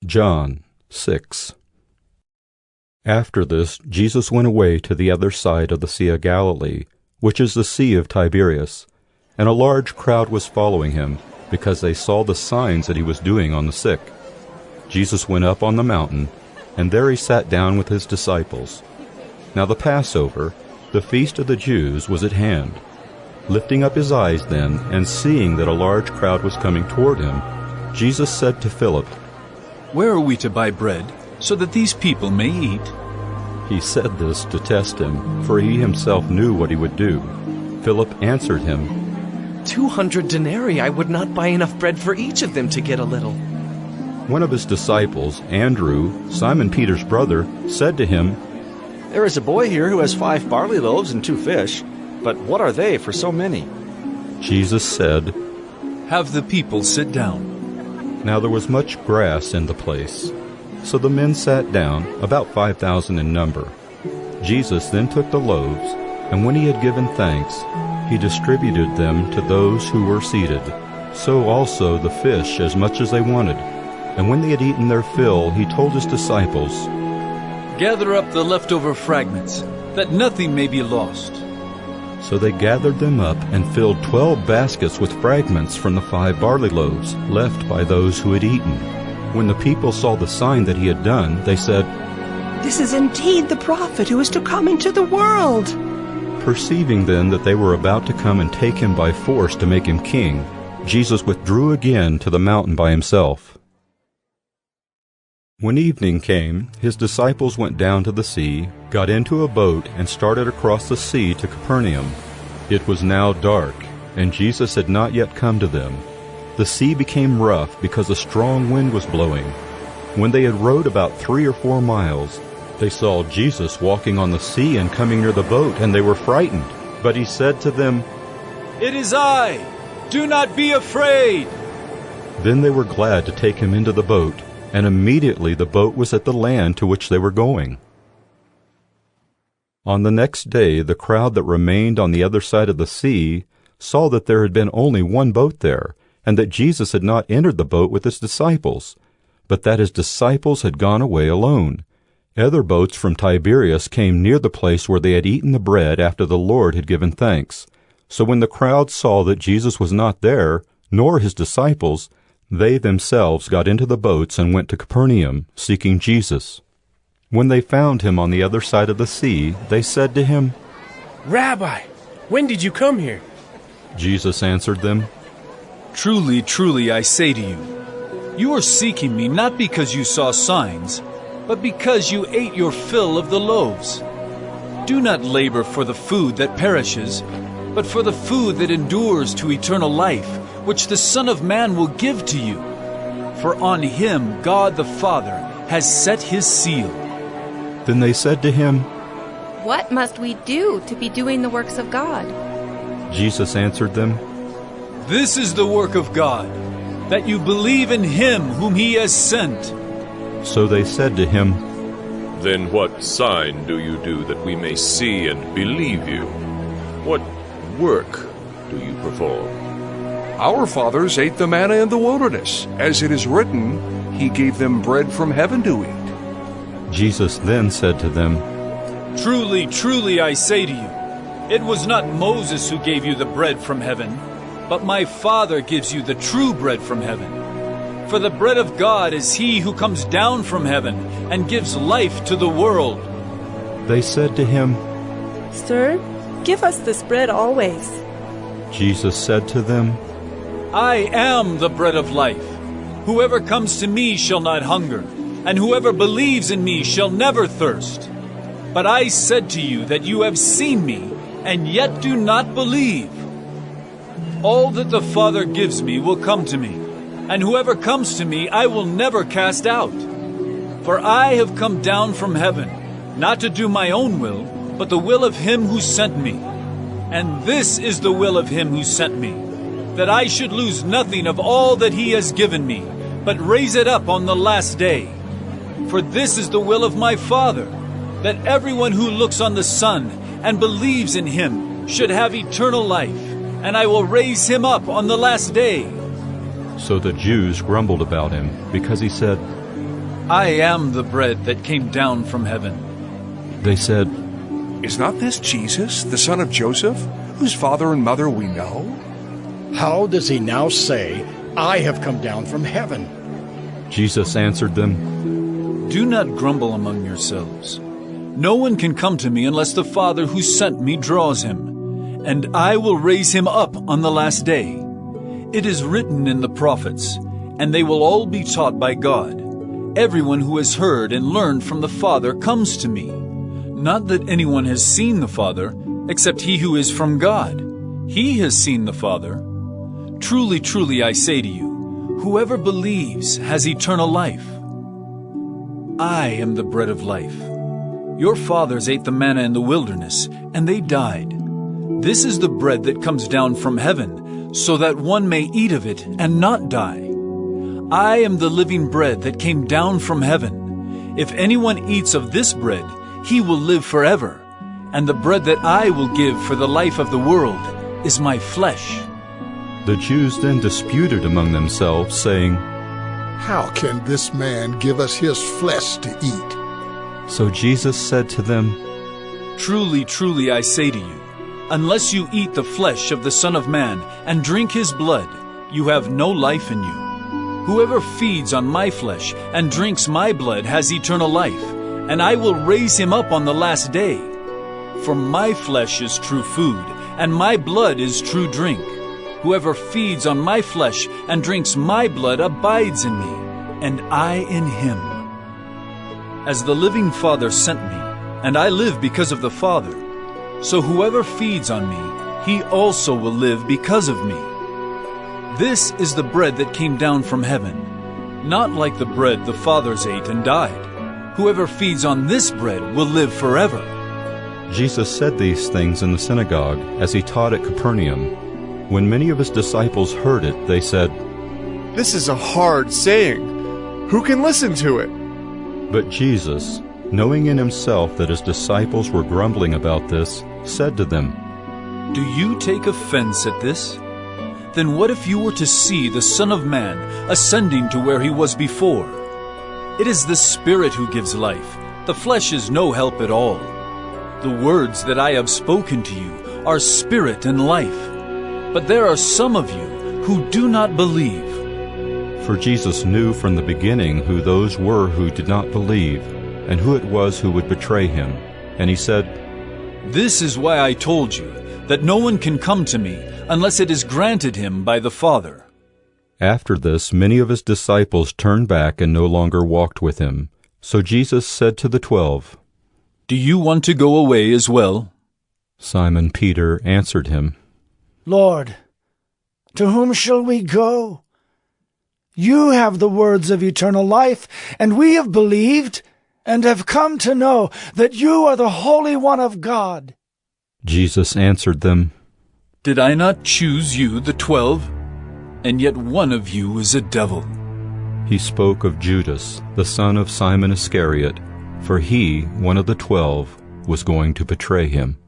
John 6. After this, Jesus went away to the other side of the Sea of Galilee, which is the Sea of Tiberias, and a large crowd was following him, because they saw the signs that he was doing on the sick. Jesus went up on the mountain, and there he sat down with his disciples. Now the Passover, the feast of the Jews, was at hand. Lifting up his eyes then, and seeing that a large crowd was coming toward him, Jesus said to Philip, "Where are we to buy bread, so that these people may eat?" He said this to test him, for he himself knew what he would do. Philip answered him, 200 denarii I would not buy enough bread for each of them to get a little. One of his disciples, Andrew, Simon Peter's brother, said to him, "There is a boy here who has 5 barley loaves and 2 fish, but what are they for so many?" Jesus said, "Have the people sit down." Now there was much grass in the place. So the men sat down, about 5,000 in number. Jesus then took the loaves, and when he had given thanks, he distributed them to those who were seated. So also the fish, as much as they wanted. And when they had eaten their fill, he told his disciples, "Gather up the leftover fragments, that nothing may be lost." So they gathered them up and filled 12 baskets with fragments from the 5 barley loaves left by those who had eaten. When the people saw the sign that he had done, they said, "This is indeed the prophet who is to come into the world." Perceiving then that they were about to come and take him by force to make him king, Jesus withdrew again to the mountain by himself. When evening came, his disciples went down to the sea, got into a boat, and started across the sea to Capernaum. It was now dark, and Jesus had not yet come to them. The sea became rough because a strong wind was blowing. When they had rowed about 3 or 4 miles, they saw Jesus walking on the sea and coming near the boat, and they were frightened. But he said to them, "It is I! Do not be afraid!" Then they were glad to take him into the boat, and immediately the boat was at the land to which they were going. On the next day, the crowd that remained on the other side of the sea saw that there had been only one boat there, and that Jesus had not entered the boat with his disciples, but that his disciples had gone away alone. Other boats from Tiberias came near the place where they had eaten the bread after the Lord had given thanks. So when the crowd saw that Jesus was not there, nor his disciples, they themselves got into the boats and went to Capernaum, seeking Jesus. When they found him on the other side of the sea, they said to him, "Rabbi, when did you come here?" Jesus answered them, "Truly, truly, I say to you, you are seeking me not because you saw signs, but because you ate your fill of the loaves. Do not labor for the food that perishes, but for the food that endures to eternal life, which the Son of Man will give to you. For on him God the Father has set his seal." Then they said to him, "What must we do to be doing the works of God?" Jesus answered them, "This is the work of God, that you believe in him whom he has sent." So they said to him, "Then what sign do you do that we may see and believe you? What work do you perform?" "Our fathers ate the manna in the wilderness. As it is written, he gave them bread from heaven to eat." Jesus then said to them, "Truly, truly, I say to you, it was not Moses who gave you the bread from heaven, but my Father gives you the true bread from heaven. For the bread of God is he who comes down from heaven and gives life to the world." They said to him, "Sir, give us this bread always." Jesus said to them, "I am the bread of life. Whoever comes to me shall not hunger, and whoever believes in me shall never thirst. But I said to you that you have seen me, and yet do not believe. All that the Father gives me will come to me, and whoever comes to me I will never cast out. For I have come down from heaven, not to do my own will, but the will of him who sent me. And this is the will of him who sent me, that I should lose nothing of all that he has given me, but raise it up on the last day. For this is the will of my Father, that everyone who looks on the Son and believes in him should have eternal life, and I will raise him up on the last day." So the Jews grumbled about him, because he said, I am the bread that came down from heaven. They said, Is not this Jesus, the son of Joseph, whose father and mother we know? How does he now say, I have come down from heaven? Jesus answered them, Do not grumble among yourselves. No one can come to me unless the Father who sent me draws him, and I will raise him up on the last day. It is written in the prophets, and they will all be taught by God. Everyone who has heard and learned from the Father comes to me. Not that anyone has seen the Father, except he who is from God. He has seen the Father. Truly, truly, I say to you, whoever believes has eternal life. I am the bread of life. Your fathers ate the manna in the wilderness, and they died. This is the bread that comes down from heaven, so that one may eat of it and not die. I am the living bread that came down from heaven. If anyone eats of this bread, he will live forever. And the bread that I will give for the life of the world is my flesh. The Jews then disputed among themselves, saying, How can this man give us his flesh to eat? So Jesus said to them, Truly, truly, I say to you, unless you eat the flesh of the Son of Man and drink his blood, you have no life in you. Whoever feeds on my flesh and drinks my blood has eternal life, and I will raise him up on the last day. For my flesh is true food, and my blood is true drink. Whoever feeds on my flesh and drinks my blood abides in me, and I in him. As the living Father sent me, and I live because of the Father, so whoever feeds on me, he also will live because of me. This is the bread that came down from heaven, not like the bread the fathers ate and died. Whoever feeds on this bread will live forever. Jesus said these things in the synagogue as he taught at Capernaum. When many of his disciples heard it, they said, This is a hard saying. Who can listen to it? But Jesus, knowing in himself that his disciples were grumbling about this, said to them, Do you take offense at this? Then what if you were to see the Son of Man ascending to where he was before? It is the Spirit who gives life. The flesh is no help at all. The words that I have spoken to you are spirit and life. But there are some of you who do not believe. For Jesus knew from the beginning who those were who did not believe, and who it was who would betray him. And he said, This is why I told you that no one can come to me unless it is granted him by the Father. After this, many of his disciples turned back and no longer walked with him. So Jesus said to the 12, Do you want to go away as well? Simon Peter answered him, Lord, to whom shall we go? You have the words of eternal life, and we have believed and have come to know that you are the Holy One of God. Jesus answered them, Did I not choose you, the 12? And yet one of you is a devil. He spoke of Judas, the son of Simon Iscariot, for he, one of the 12, was going to betray him.